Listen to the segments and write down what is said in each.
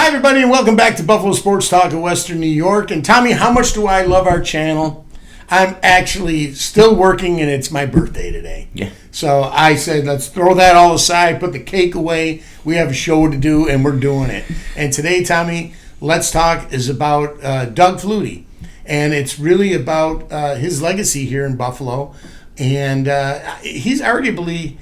everybody, and welcome back to Buffalo Sports Talk of Western New York. And Tommy, how much do I love our channel? I'm actually still working, and it's my birthday today. Yeah. So I said, let's throw that all aside, put the cake away. We have a show to do, and we're doing it. And today, Tommy, Let's Talk is about Doug Flutie. And it's really about his legacy here in Buffalo. And he's arguably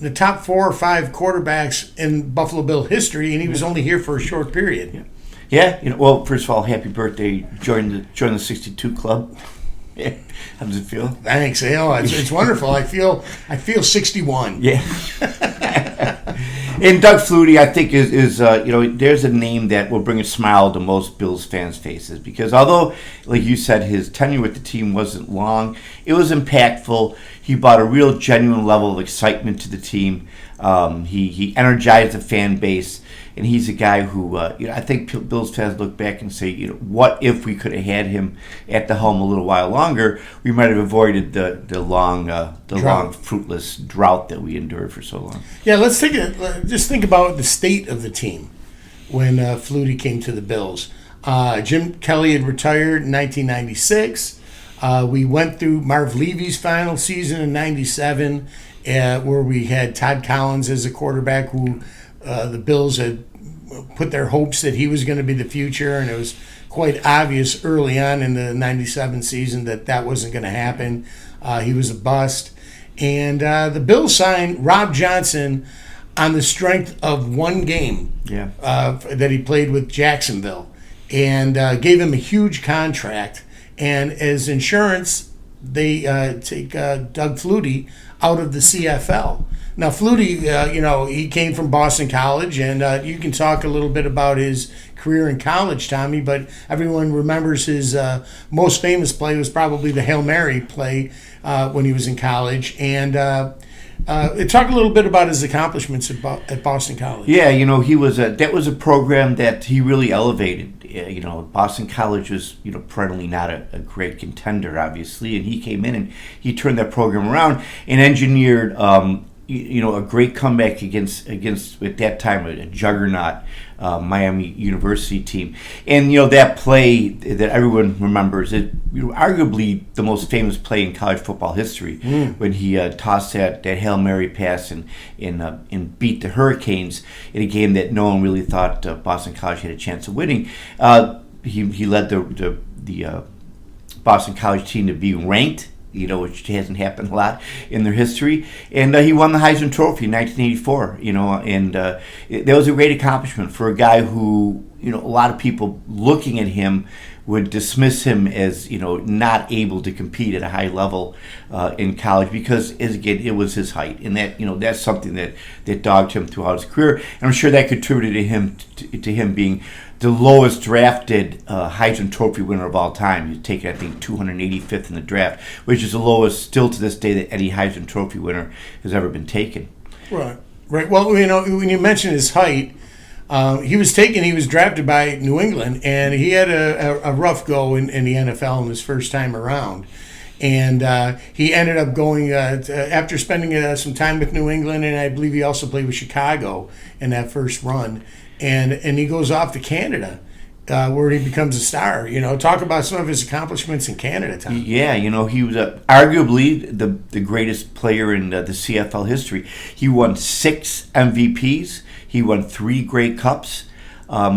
the top 4 or 5 quarterbacks in Buffalo Bill history, and he was only here for a short period. Yeah. Well, first of all, happy birthday. Join the 62 club. Yeah. How does it feel? Thanks, Al. It's wonderful. I feel 61. Yeah. And Doug Flutie, I think, is there's a name that will bring a smile to most Bills fans' faces, because although, like you said, his tenure with the team wasn't long, it was impactful. He brought a real genuine level of excitement to the team. He energized the fan base, and he's a guy who I think Bills fans look back and say, what if we could have had him at the helm a little while longer? We might have avoided the long fruitless drought that we endured for so long. Yeah, let's just think about the state of the team when Flutie came to the Bills. Jim Kelly had retired in 1996. We went through Marv Levy's final season in '97, where we had Todd Collins as a quarterback who the Bills had put their hopes that he was going to be the future, and it was quite obvious early on in the '97 season that wasn't going to happen. He was a bust. And the Bills signed Rob Johnson on the strength of one game that he played with Jacksonville, and gave him a huge contract. And as insurance, they take Doug Flutie out of the CFL. Now, Flutie, he came from Boston College, and you can talk a little bit about his career in college, Tommy, but everyone remembers his most famous play was probably the Hail Mary play when he was in college. And talk a little bit about his accomplishments at Boston College. Yeah, that was a program that he really elevated. Boston College was, perennially not a great contender, obviously, and he came in and he turned that program around and engineered, a great comeback against at that time a juggernaut Miami University team. And that play that everyone remembers, arguably the most famous play in college football history, when he tossed that Hail Mary pass and beat the Hurricanes in a game that no one really thought Boston College had a chance of winning. He led the Boston College team to be ranked, which hasn't happened a lot in their history. And he won the Heisman Trophy in 1984, and that was a great accomplishment for a guy who, a lot of people looking at him would dismiss him as, not able to compete at a high level in college because, it was his height. And that, that's something that dogged him throughout his career. And I'm sure that contributed to him being the lowest drafted Heisman Trophy winner of all time. He's taken, I think, 285th in the draft, which is the lowest still to this day that any Heisman Trophy winner has ever been taken. Right. Well, when you mention his height, he was drafted by New England, and he had a rough go in the NFL in his first time around. And he ended up going, after spending some time with New England, and I believe he also played with Chicago in that first run. And he goes off to Canada, where he becomes a star. Talk about some of his accomplishments in Canada, Tom. Yeah, he was arguably the greatest player in the CFL history. He won 6 MVPs. He won 3 Grey Cups.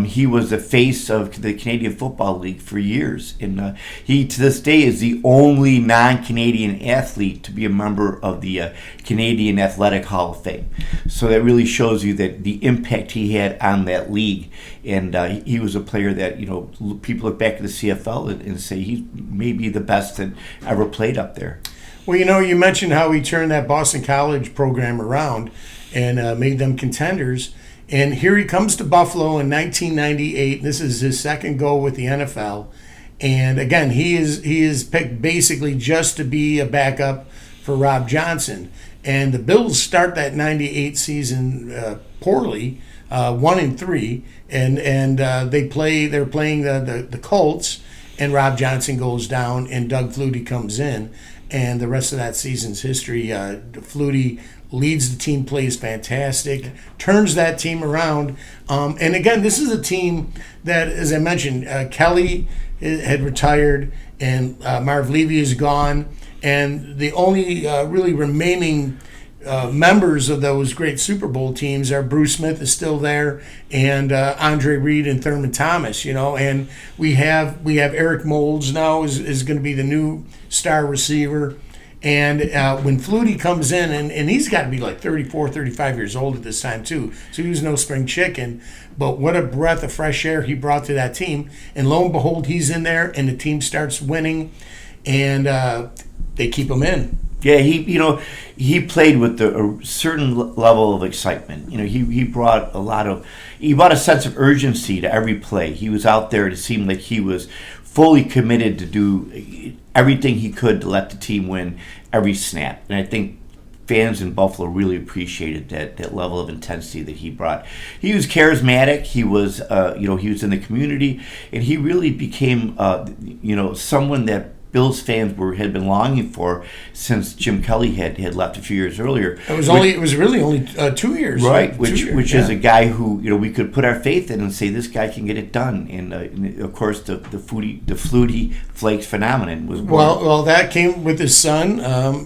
He was the face of the Canadian Football League for years, and he to this day is the only non-Canadian athlete to be a member of the Canadian Athletic Hall of Fame. So that really shows you that the impact he had on that league, and he was a player that people look back at the CFL and say he's maybe the best that ever played up there. Well, you mentioned how he turned that Boston College program around and made them contenders. And here he comes to Buffalo in 1998. This is his second go with the NFL. And again, he is picked basically just to be a backup for Rob Johnson. And the Bills start that 98 season poorly, 1-3, and they're playing the Colts, and Rob Johnson goes down and Doug Flutie comes in. And the rest of that season's history. Flutie leads the team, plays fantastic, turns that team around. And again, this is a team that, as I mentioned, Kelly had retired and Marv Levy is gone. And the only really remaining members of those great Super Bowl teams are Bruce Smith is still there, and Andre Reed and Thurman Thomas. And we have Eric Moulds now is going to be the new star receiver. And when Flutie comes in, and he's got to be like 34, 35 years old at this time too, so he was no spring chicken. But what a breath of fresh air he brought to that team. And lo and behold, he's in there, and the team starts winning, and they keep him in. Yeah, he played with a certain level of excitement. He brought a sense of urgency to every play. He was out there. It seemed like he was fully committed to do everything he could to let the team win every snap. And I think fans in Buffalo really appreciated that level of intensity that he brought. He was charismatic. He was he was in the community, and he really became someone that Bills fans had been longing for since Jim Kelly had left a few years earlier. It was really only 2 years, right? Which is a guy who we could put our faith in and say this guy can get it done. And of course the Flutie Flakes phenomenon was born. Well, that came with his son.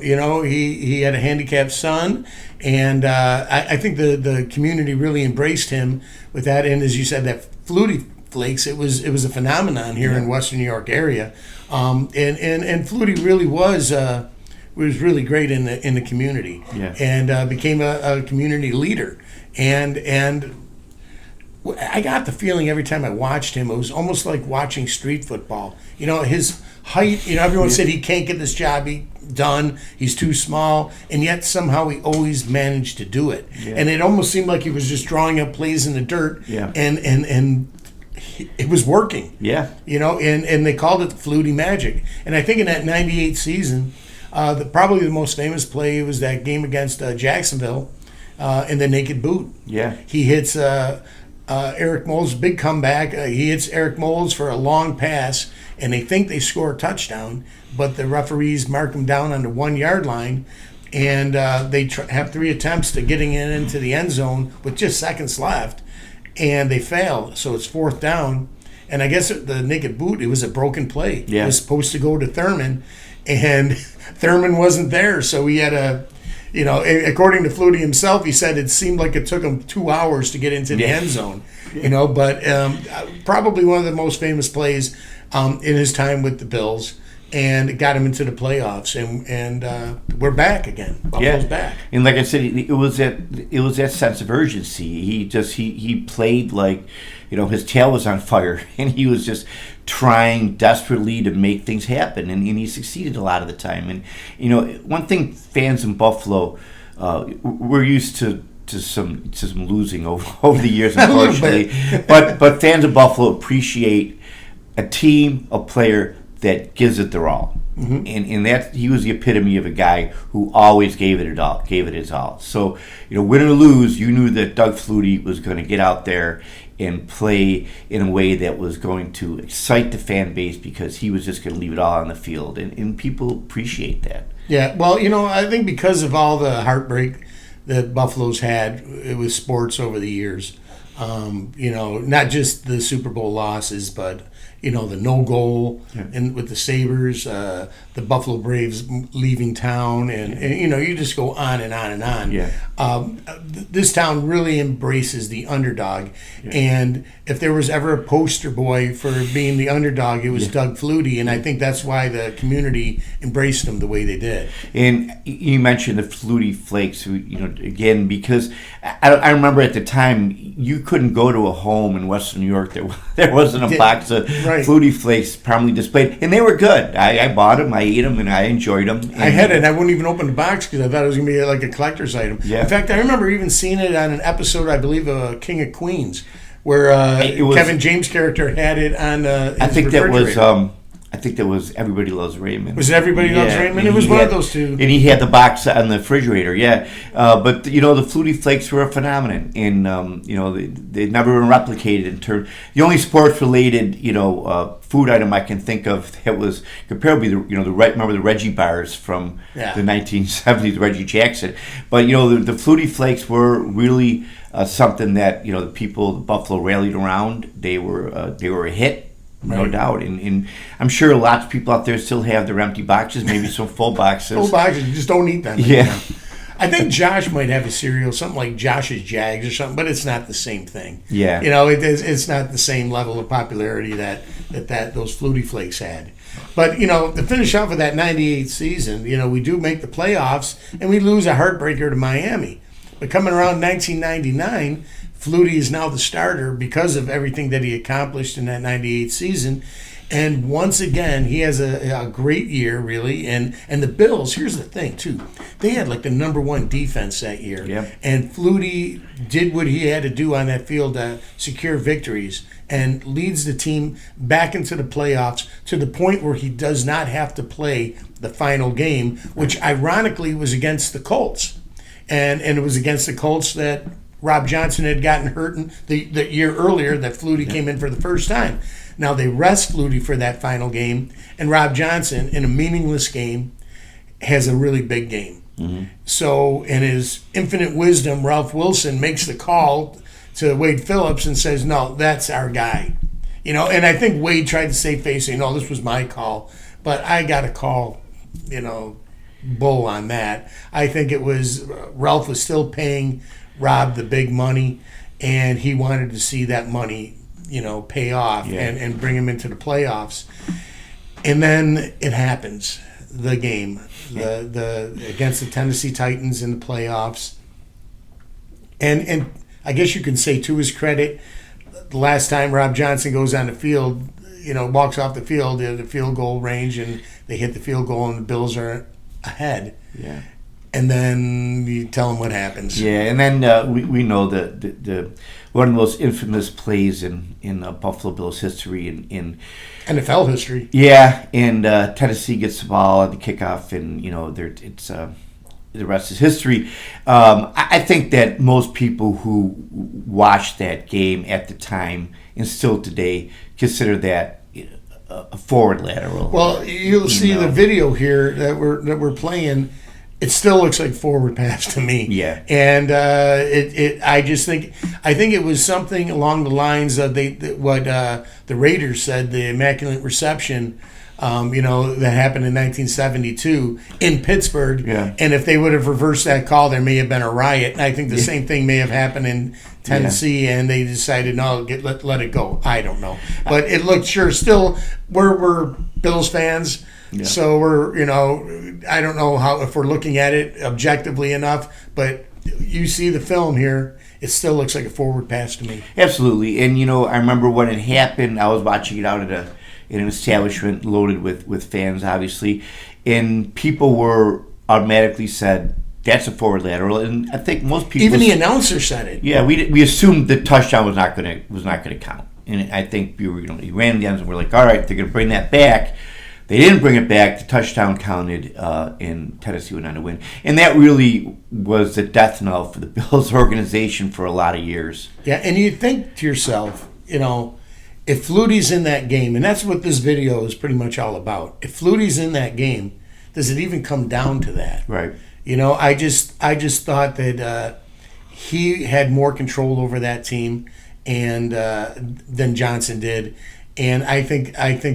He had a handicapped son, and I think the community really embraced him with that. And as you said, that Flutie Flakes, it was a phenomenon here in Western New York area. And Flutie really was really great in the community, and became a community leader. And I got the feeling every time I watched him, it was almost like watching street football. His height. Everyone said he can't get this job done. He's too small, and yet somehow he always managed to do it. Yeah. And it almost seemed like he was just drawing up plays in the dirt. Yeah. And it was working. Yeah. And they called it the Flutie Magic. And I think in that 98 season, probably the most famous play was that game against Jacksonville in the naked boot. Yeah. He hits Eric Moulds, big comeback. He hits Eric Moulds for a long pass, and they think they score a touchdown, but the referees mark him down on the 1 yard line. And they have 3 attempts to getting into the end zone with just seconds left. And they fail, so it's 4th down. And I guess the naked boot, it was a broken play. Yeah. It was supposed to go to Thurman, and Thurman wasn't there, so he had according to Flutie himself, he said it seemed like it took him 2 hours to get into the end zone. But probably one of the most famous plays in his time with the Bills. And it got him into the playoffs, and we're back again. Buffalo's back. And like I said, it was that sense of urgency. He played like, his tail was on fire, and he was just trying desperately to make things happen, and he succeeded a lot of the time. And one thing fans in Buffalo, we're used to some losing over the years, unfortunately. but fans of Buffalo appreciate a team, a player that gives it their all. Mm-hmm. And that he was the epitome of a guy who always gave it his all. So, win or lose, you knew that Doug Flutie was going to get out there and play in a way that was going to excite the fan base, because he was just going to leave it all on the field. And people appreciate that. Yeah, well, I think because of all the heartbreak that Buffalo's had with sports over the years, not just the Super Bowl losses, but the no goal and with the Sabres, the Buffalo Braves leaving town, and you just go on and on and on. Yeah. This town really embraces the underdog, and if there was ever a poster boy for being the underdog, it was Doug Flutie, and I think that's why the community embraced him the way they did. And you mentioned the Flutie Flakes, again, because I remember at the time you couldn't go to a home in Western New York that there wasn't a box of Flutie Flakes prominently displayed, and they were good. I bought them, I ate them, and I enjoyed them. And I had it, and I wouldn't even open the box because I thought it was going to be like a collector's item. Yeah. In fact, I remember even seeing it on an episode, I believe, of King of Queens, where Kevin James' character had it on his I think refrigerator. that was I think that was Everybody Loves Raymond. Was it Everybody Loves Raymond? It was one of those two. And he had the box on the refrigerator, yeah. But, the Flutie Flakes were a phenomenon. And, they've never been replicated in terms. The only sports-related, food item I can think of that was comparably, remember the Reggie bars from the 1970s, Reggie Jackson. But, the Flutie Flakes were really something that, the Buffalo rallied around. They were a hit. No doubt, and I'm sure lots of people out there still have their empty boxes, maybe some full boxes. Full boxes, you just don't eat them. Yeah. I think Josh might have a cereal, something like Josh's Jags or something, but it's not the same thing. Yeah. It's not the same level of popularity that those Flutie Flakes had. But, to finish off with that 98 season, we do make the playoffs, and we lose a heartbreaker to Miami. But coming around 1999, Flutie is now the starter because of everything that he accomplished in that 98 season. And once again, he has a great year, really. And the Bills, here's the thing, too. They had like the number one defense that year. Yeah. And Flutie did what he had to do on that field to secure victories and leads the team back into the playoffs to the point where he does not have to play the final game, which ironically was against the Colts. And it was against the Colts that Rob Johnson had gotten hurt the year earlier that Flutie came in for the first time. Now they rest Flutie for that final game, and Rob Johnson, in a meaningless game, has a really big game. Mm-hmm. So in his infinite wisdom, Ralph Wilson makes the call to Wade Phillips and says, no, that's our guy. And I think Wade tried to save face, saying, no, this was my call. But I got a call, bull on that. I think it was Ralph was still paying Rob the big money, and he wanted to see that money, pay off and bring him into the playoffs. And then it happens, the game, the against the Tennessee Titans in the playoffs. And I guess you can say to his credit, the last time Rob Johnson goes on the field, walks off the field, the field goal range, and they hit the field goal, and the Bills are ahead. Yeah. And then you tell them what happens. Yeah, and then we know the one of the most infamous plays in Buffalo Bills history in NFL history. Yeah, and Tennessee gets the ball at the kickoff, and the rest is history. I think that most people who watched that game at the time and still today consider that a forward lateral. Well, you'll see the video here that we're playing. It still looks like forward pass to me. Yeah. And I think it was something along the lines of what the Raiders said, the immaculate reception, that happened in 1972 in Pittsburgh. Yeah. And if they would have reversed that call, there may have been a riot. And I think the same thing may have happened in Tennessee, and they decided, no, let it go. I don't know. But it looked still, we're Bills fans. Yeah. So we're, I don't know if we're looking at it objectively enough, but you see the film here, it still looks like a forward pass to me. Absolutely. And, I remember when it happened, I was watching it out in an establishment loaded with fans, obviously, and people were automatically said, that's a forward lateral, and I think most people... Even the announcer said it. Yeah, we assumed the touchdown was not going to count. And I think we ran the ends and we're like, all right, they're going to bring that back. They didn't bring it back. The touchdown counted, and Tennessee went on to win. And that really was the death knell for the Bills organization for a lot of years. Yeah, and you think to yourself, if Flutie's in that game, and that's what this video is pretty much all about. If Flutie's in that game, does it even come down to that? Right. I just thought that he had more control over that team and than Johnson did. And I think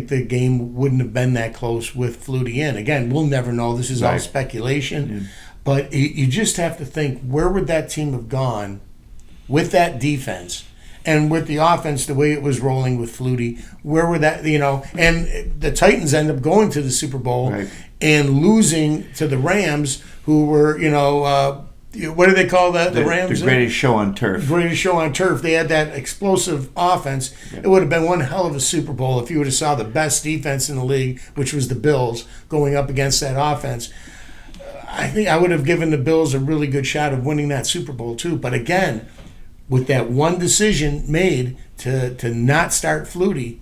the game wouldn't have been that close with Flutie in. Again, we'll never know. This is all speculation. Yeah. But you just have to think, where would that team have gone with that defense and with the offense the way it was rolling with Flutie? Where would that, and the Titans end up going to the Super Bowl and losing to the Rams, who were, what do they call that? The Rams? The greatest show on turf. Greatest show on turf. They had that explosive offense. Yeah. It would have been one hell of a Super Bowl if you would have saw the best defense in the league, which was the Bills, going up against that offense. I think I would have given the Bills a really good shot of winning that Super Bowl too. But again, with that one decision made to not start Flutie,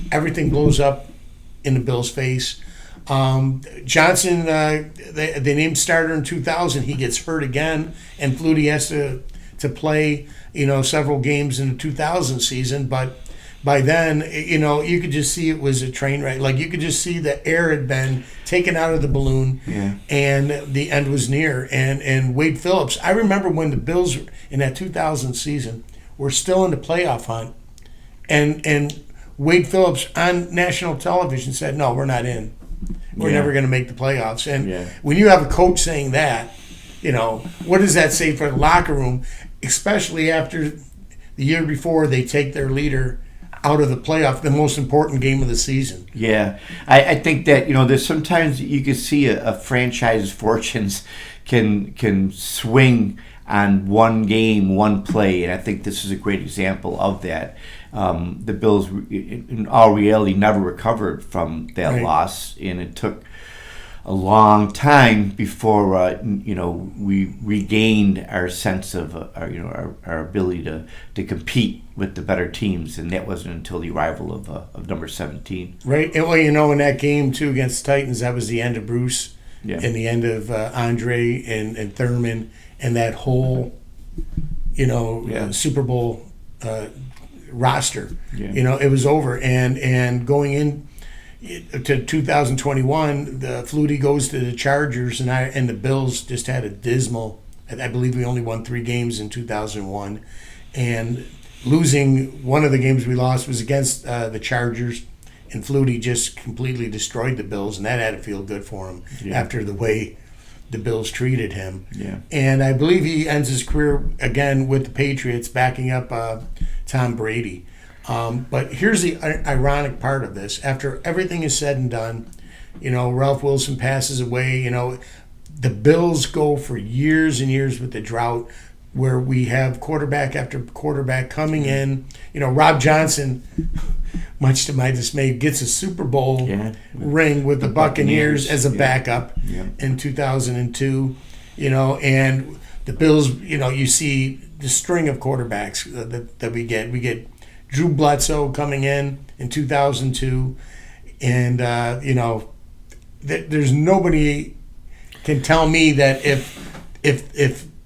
everything blows up in the Bills' face. Johnson, they named starter in 2000. He gets hurt again, and Flutie has to play, several games in the 2000 season. But by then, you could just see it was a train wreck. Like, you could just see the air had been taken out of the balloon, and the end was near. And Wade Phillips, I remember when the Bills in that 2000 season were still in the playoff hunt, and Wade Phillips on national television said, "No, we're not in. We're never going to make the playoffs." And when you have a coach saying that, what does that say for the locker room, especially after the year before they take their leader out of the playoff, the most important game of the season? Yeah, I think that there's sometimes you can see a franchise's fortunes can swing on one game, one play, and I think this is a great example of that. The Bills, in all reality, never recovered from that loss, and it took a long time before we regained our sense of our ability to compete with the better teams, and that wasn't until the arrival of number 17. Right, and well, in that game too against Titans, that was the end of Bruce, and the end of Andre and Thurman, and that whole Super Bowl roster. It was over, and going in to 2021, the Flutie goes to the Chargers, and the Bills just had a dismal. I believe we only won 3 games in 2001, and losing one of the games we lost was against the Chargers, and Flutie just completely destroyed the Bills, and that had to feel good for him after the way the Bills treated him. And I believe he ends his career again with the Patriots, backing up Tom Brady. But here's the ironic part of this. After everything is said and done, Ralph Wilson passes away. The Bills go for years and years with the drought, where we have quarterback after quarterback coming in. Rob Johnson, much to my dismay, gets a Super Bowl ring with the Buccaneers as a backup in 2002. And the Bills, you see the string of quarterbacks that we get. We get Drew Bledsoe coming in 2002, and there's nobody can tell me that if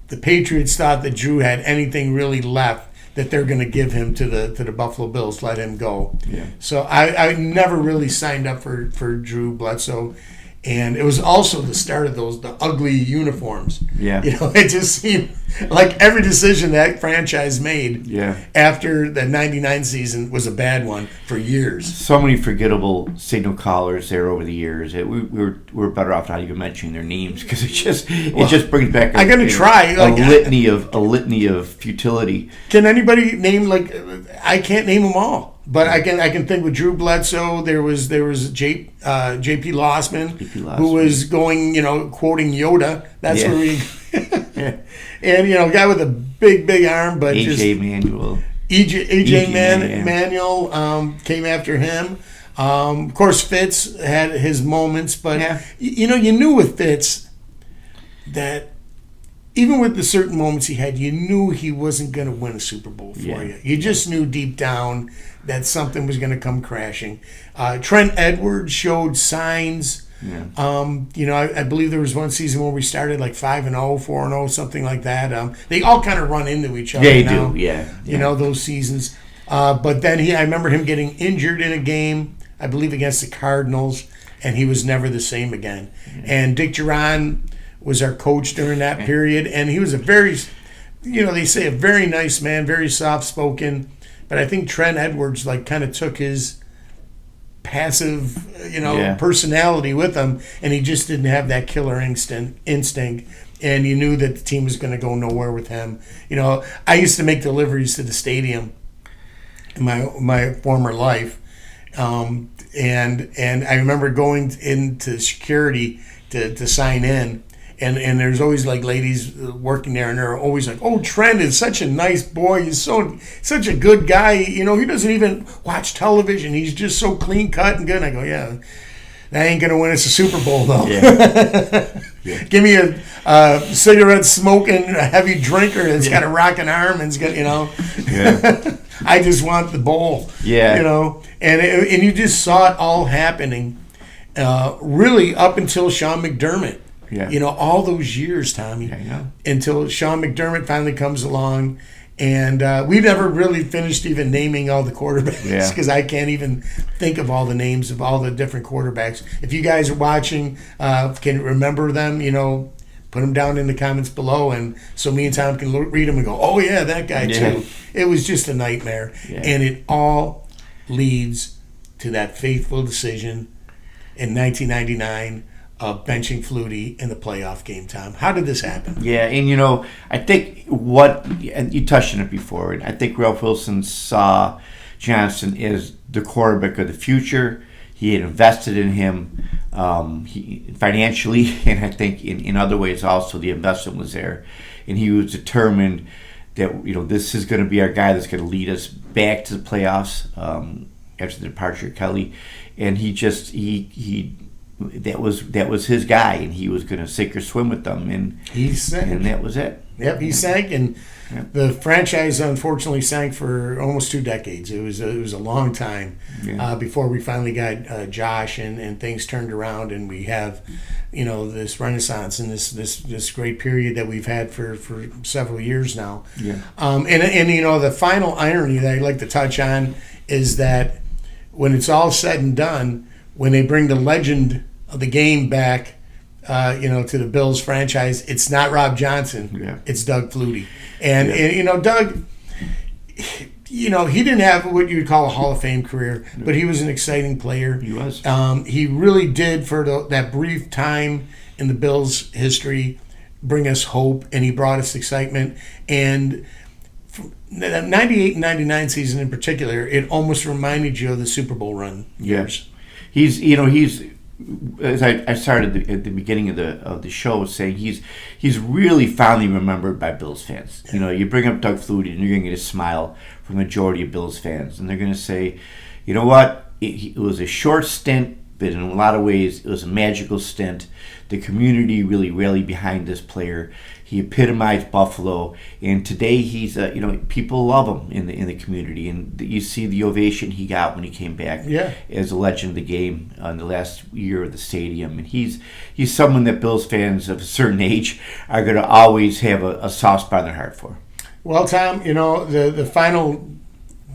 the Patriots thought that Drew had anything really left, that they're going to give him to the Buffalo Bills, let him go. So I never really signed up for Drew Bledsoe. And it was also the start of the ugly uniforms. It just seemed like every decision that franchise made after the 99 season was a bad one for years. So many forgettable signal callers there over the years. We're better off not even mentioning their names, because it just brings back I'm going to try a litany of futility. Can anybody name, I can't name them all. But I can think with Drew Bledsoe, there was J.P. Lossman, who was going, quoting Yoda. That's where we and a guy with a big arm, but A.J. Manuel. A.J. Manuel came after him. Of course, Fitz had his moments, but you knew with Fitz that even with the certain moments he had, you knew he wasn't going to win a Super Bowl for you. You just knew deep down that something was going to come crashing. Trent Edwards showed signs. I believe there was one season where we started 5-0, 4-0, something like that. They all kind of run into each other. They now, do, those seasons. But then I remember him getting injured in a game, I believe against the Cardinals, and he was never the same again. And Dick Duran was our coach during that period, and he was a very, they say a very nice man, very soft-spoken, but I think Trent Edwards kind of took his passive, personality with him, and he just didn't have that killer instinct, and you knew that the team was going to go nowhere with him. I used to make deliveries to the stadium in my former life, and I remember going into security to sign in. And there's always ladies working there, and they're always like, "Oh, Trent is such a nice boy. He's such a good guy. He doesn't even watch television. He's just so clean cut and good." And I go, "Yeah, that ain't gonna win us a Super Bowl though." Give me a cigarette smoking, a heavy drinker that's got a rocking arm and's got I just want the bowl. Yeah. You know, and you just saw it all happening, really up until Sean McDermott. Yeah. You know, all those years, Tommy, I know. until Sean McDermott finally comes along. And we never really finished even naming all the quarterbacks because I can't even think of all the names of all the different quarterbacks. If you guys are watching, can remember them, you know, put them down in the comments below, and so me and Tom can read them and go, oh, yeah, that guy too. It was just a nightmare. Yeah. And it all leads to that fateful decision in 1999 of benching Flutie in the playoff game, Tom. How did this happen? Yeah, and you know, I think and you touched on it before, and I think Ralph Wilson saw Johnson as the quarterback of the future. He had invested in him financially, and I think in other ways also the investment was there. And he was determined that, you know, this is going to be our guy that's going to lead us back to the playoffs after the departure of Kelly. And that was his guy, and he was going to sink or swim with them, and he sank. And that was it. Yep, he sank, and the franchise unfortunately sank for almost 2 decades. It was a long time before we finally got Josh, and things turned around, and we have, you know, this renaissance and this great period that we've had for several years now. Yeah. And you know, the final irony that I'd like to touch on is that when it's all said and done, when they bring the legend of the game back, you know, to the Bills franchise, it's not Rob Johnson, it's Doug Flutie. And you know, Doug, you know, he didn't have what you would call a Hall of Fame career, but he was an exciting player. He was. He really did, for that brief time in the Bills' history, bring us hope, and he brought us excitement. And the 98 and 99 season in particular, it almost reminded you of the Super Bowl run years. He's as I started at the beginning of the show saying he's really fondly remembered by Bills fans. You know, you bring up Doug Flutie and you're going to get a smile from the majority of Bills fans, and they're going to say, you know what, it was a short stint, but in a lot of ways it was a magical stint. The community really rallied behind this player. He epitomized Buffalo, and today he's you know, people love him in the community, and you see the ovation he got when he came back as a legend of the game in the last year of the stadium. And he's someone that Bills fans of a certain age are going to always have a soft spot in their heart for. Well, Tom, you know, the final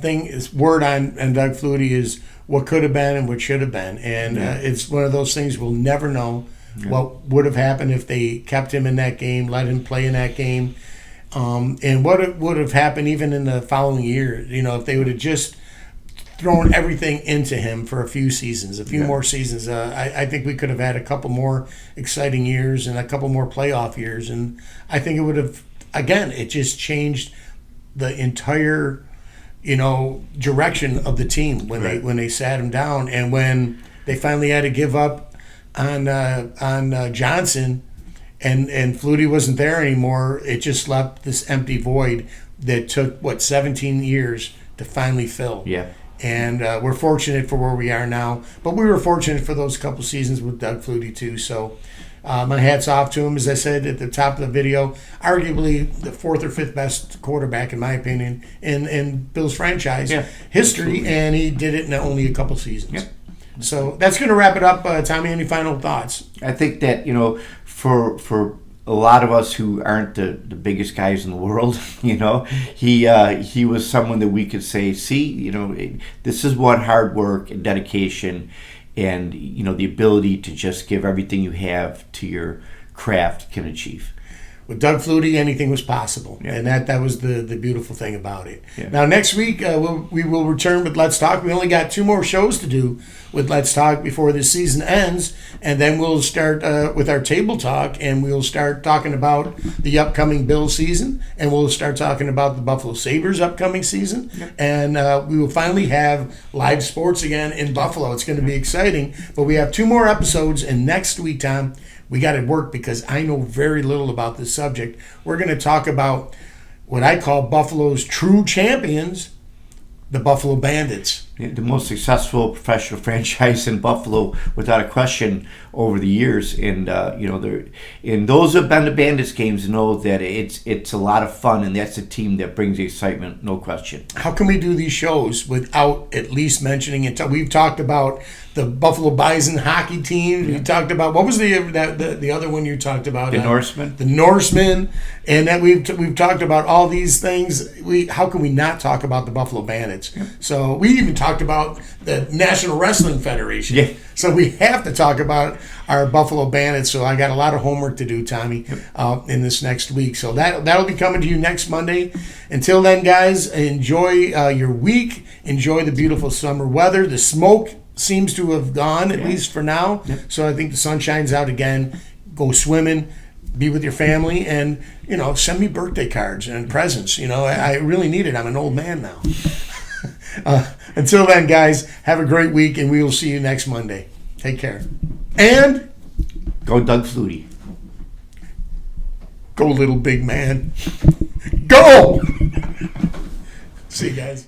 thing is word on Doug Flutie is what could have been and what should have been, and it's one of those things we'll never know. What would have happened if they kept him in that game, let him play in that game, and what would have happened even in the following year, you know, if they would have just thrown everything into him for a few seasons, a few more seasons. I think we could have had a couple more exciting years and a couple more playoff years, and I think it would have, again, it just changed the entire, you know, direction of the team when they sat him down, and when they finally had to give up on Johnson, and Flutie wasn't there anymore. It just left this empty void that took 17 years to finally fill. Yeah. And we're fortunate for where we are now, but we were fortunate for those couple seasons with Doug Flutie too. So my hat's off to him. As I said at the top of the video, arguably the 4th or 5th best quarterback in my opinion in Bills franchise history, absolutely. And he did it in only a couple seasons. Yep. So that's going to wrap it up. Tommy, any final thoughts? I think that, you know, for a lot of us who aren't the biggest guys in the world, you know, he was someone that we could say, see, you know, this is what hard work and dedication and, you know, the ability to just give everything you have to your craft can achieve. With Doug Flutie, anything was possible, and that was the beautiful thing about it. Now, next week, we will return with Let's Talk. We only got 2 more shows to do with Let's Talk before this season ends, and then we'll start with our table talk, and we'll start talking about the upcoming Bills season, and we'll start talking about the Buffalo Sabres upcoming season, and we will finally have live sports again in Buffalo. It's going to be exciting, but we have 2 more episodes, and next week, Tom, we got to work because I know very little about this subject. We're going to talk about what I call Buffalo's true champions, the Buffalo Bandits. the most successful professional franchise in Buffalo, without a question, over the years. And and those who've been to Bandits games know that it's a lot of fun, and that's a team that brings the excitement, no question. How can we do these shows without at least mentioning it? We've talked about the Buffalo Bison hockey team. You talked about, what was the other one you talked about? The Norsemen. The Norsemen, and that we've talked about all these things. How can we not talk about the Buffalo Bandits? Yep. So we even talked about the National Wrestling Federation. Yeah. So we have to talk about our Buffalo Bandits. So I got a lot of homework to do, Tommy, in this next week. So that'll be coming to you next Monday. Until then, guys, enjoy your week. Enjoy the beautiful summer weather. The smoke seems to have gone, at least for now. Yep. So I think the sun shines out again. Go swimming, be with your family, and send me birthday cards and presents. I really need it. I'm an old man now. Until then, guys, have a great week, and we will see you next Monday. Take care. And go Doug Flutie. Go, little big man. Go! See you guys.